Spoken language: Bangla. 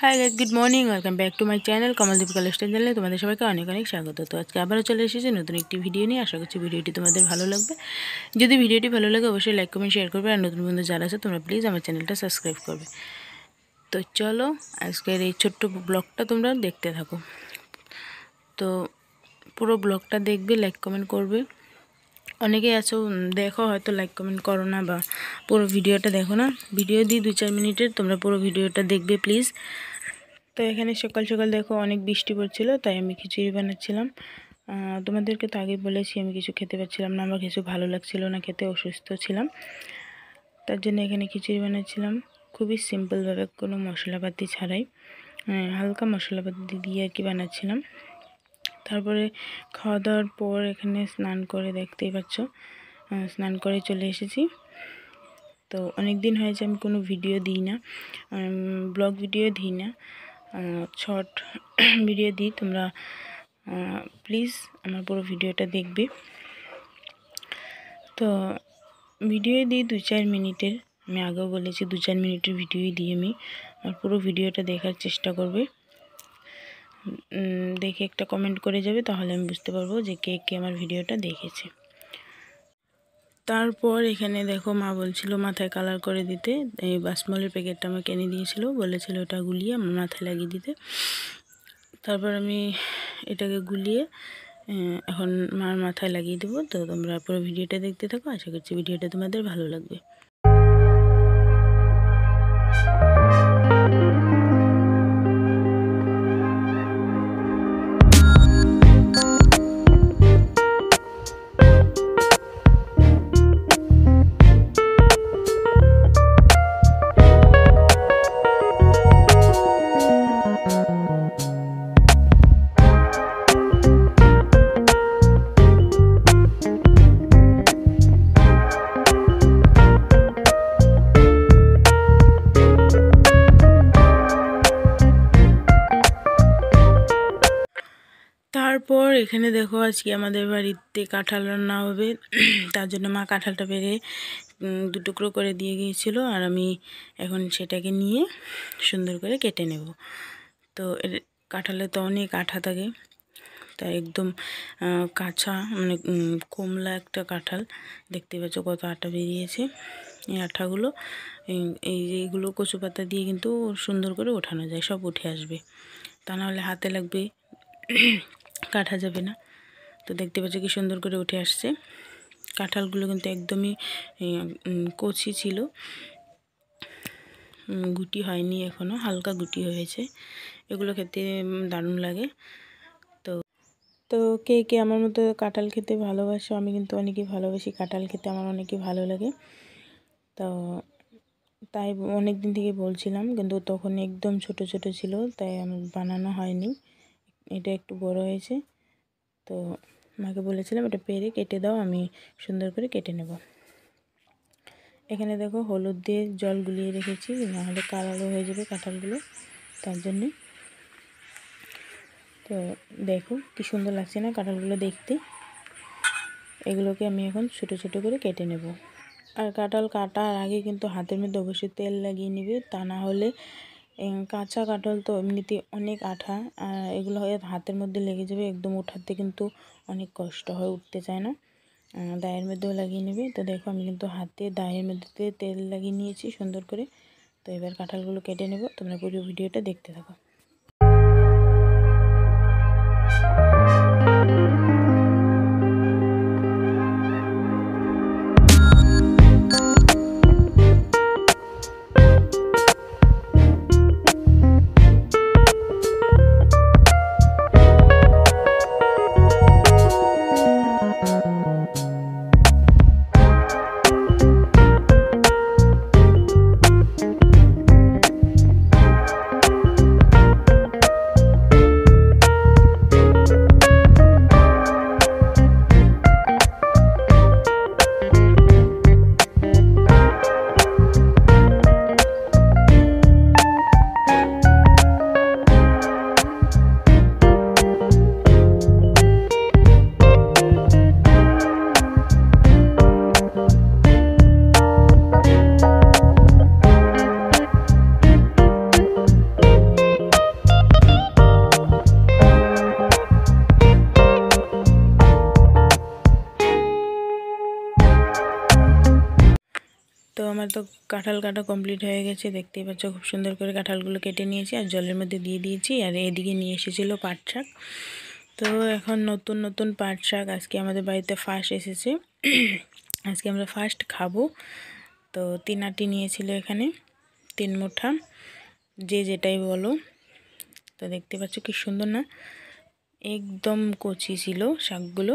Hi guys, good morning. Welcome back to my channel Kamaldeep lifestyle চ্যানেলে তোমাদের সবাইকে অনেক অনেক স্বাগত। তো আজকে আবারও চলে এসেছি নতুন একটি ভিডিও নিয়ে। আশা করছি ভিডিওটি তোমাদের ভালো লাগবে। যদি ভিডিওটি ভালো লাগে অবশ্যই লাইক কমেন্ট শেয়ার করবে, আর নতুন বন্ধু যারা আছে তোমরা প্লিজ আমার চ্যানেলটা সাবস্ক্রাইব করবে। তো চলো আজকের এই ছোট্ট ব্লগটা তোমরা দেখতে থাকো। তো পুরো ব্লগটা দেখবে, লাইক কমেন্ট করবে। অনেকেই আছো দেখো হয়তো লাইক কমেন্ট করো না বা পুরো ভিডিওটা দেখো না। ভিডিও দিই 2-4 মিনিটের, তোমরা পুরো ভিডিওটা দেখবে প্লিজ। তো এখানে সকাল সকাল দেখো অনেক বৃষ্টি পড়ছিল, তাই আমি খিচুড়ি বানাচ্ছিলাম। তোমাদেরকে তো আগে বলেছি আমি কিছু খেতে পারছিলাম না, আমার কিছু ভালো লাগছিল না খেতে, অসুস্থ ছিলাম। তার জন্য এখানে খিচুড়ি বানাচ্ছিলাম খুবই সিম্পলভাবে, কোনো মশলাপাতি ছাড়াই, হালকা মশলাপাতি দিয়ে আর কি বানাচ্ছিলাম। তারপরে খাওয়া দাওয়ার পর এখানে স্নান করে, দেখতেই পাচ্ছ স্নান করে চলে এসেছি। তো অনেক দিন হয়েছে আমি কোনো ভিডিও দিই না, ব্লগ ভিডিও দিই না, শর্ট ভিডিও দিই। তোমরা প্লিজ আমার পুরো ভিডিওটা দেখবে। তো ভিডিও দিই 2-4 মিনিটের, আমি আগেও বলেছি 2-4 মিনিটের ভিডিওই দিই আমি। আর পুরো ভিডিওটা দেখার চেষ্টা করবে, দেখে একটা কমেন্ট করে যাবে, তাহলে আমি বুঝতে পারবো যে কে কে আমার ভিডিওটা দেখেছে। তারপর এখানে দেখো মা বলছিল মাথায় কালার করে দিতে, এই বাসমলের প্যাকেটটা আমাকে এনে দিয়েছিল, বলেছিল ওটা গুলিয়ে আমার মাথায় লাগিয়ে দিতে। তারপর আমি এটাকে গুলিয়ে এখন মার মাথায় লাগিয়ে দেবো। তো তোমরা পুরো ভিডিওটা দেখতে থাকো, আশা করছি ভিডিওটা তোমাদের ভালো লাগবে। তারপর এখানে দেখো আজকে আমাদের বাড়িতে কাঁঠাল রান্না হবে, তার জন্য মা কাঁঠালটা পেরে 2 টুকরো করে দিয়ে গিয়েছিল, আর আমি এখন সেটাকে নিয়ে সুন্দর করে কেটে নেব। তো কাঁঠালে তো অনেক আঠা থাকে, তাই একদম কাঁচা মানে কমলা একটা কাঁঠাল, দেখতে পাচ্ছ কত আঠা বেরিয়েছে। এই আঠাগুলো এইগুলো কচু পাতা দিয়ে কিন্তু সুন্দর করে ওঠানো যায়, সব উঠে আসবে, তা নাহলে হাতে লাগবে, কাটা যাবে না। তো দেখতে পাচ্ছ কি সুন্দর করে উঠে আসছে। কাঁঠালগুলো কিন্তু একদমই কচি ছিল, গুটি হয়নি এখনও, হালকা গুটি হয়েছে। এগুলো খেতে দারুণ লাগে। তো কে কে আমার মতো কাঁঠাল খেতে ভালোবাসো? আমি কিন্তু অনেকেই ভালোবাসি কাঁঠাল খেতে, আমার অনেকই ভালো লাগে। তো তাই অনেক দিন থেকে বলছিলাম, কিন্তু তখন একদম ছোট ছোট ছিল, তাই আমার বানানো হয়নি। এটা একটু বড় হয়েছে, তো মাকে বলেছিলাম এটা পেরে কেটে দাও, আমি সুন্দর করে কেটে নেব। এখানে দেখো হলুদ দিয়ে জল গুলিয়ে রেখেছি, নাহলে কালো হয়ে যাবে কাঁঠালগুলো, তার জন্যে। তো দেখো কি সুন্দর লাগছে না কাঁঠালগুলো দেখতে। এগুলোকে আমি এখন ছোট ছোট করে কেটে নেব। আর কাঁঠাল কাটার আগে কিন্তু হাতের মধ্যে অবশ্যই তেল লাগিয়ে নেবে, তা না হলে কাঁচা কাঁঠাল তো এমনিতে অনেক আঠা, আর এগুলো হয়ে হাতের মধ্যে লেগে যাবে, একদম উঠাতে কিন্তু অনেক কষ্ট হয়, উঠতে চায় না। দায়ের মধ্যেও লাগিয়ে নেবে। তো দেখো আমি কিন্তু হাতে দায়ের মধ্যে তেল লাগিয়ে নিয়েছি সুন্দর করে। তো এবার কাঁঠালগুলো কেটে নেব, তোমরা পুরো ভিডিওটা দেখতে থাকো। তো আমার তো কাঁঠাল কাটা কমপ্লিট হয়ে গেছে, দেখতেই পাচ্ছ খুব সুন্দর করে কাঁঠালগুলো কেটে নিয়েছি আর জলের মধ্যে দিয়ে দিয়েছি। আর এদিকে নিয়ে এসেছিলো পাট শাক। তো এখন নতুন নতুন পাট শাক আজকে আমাদের বাড়িতে ফার্স্ট এসেছে, আজকে আমরা ফার্স্ট খাবো। তো 3 আটি নিয়েছিল এখানে, 3 মুঠা, যে যেটাই বলো। তো দেখতে পাচ্ছ কি সুন্দর না, একদম কচি ছিল শাকগুলো।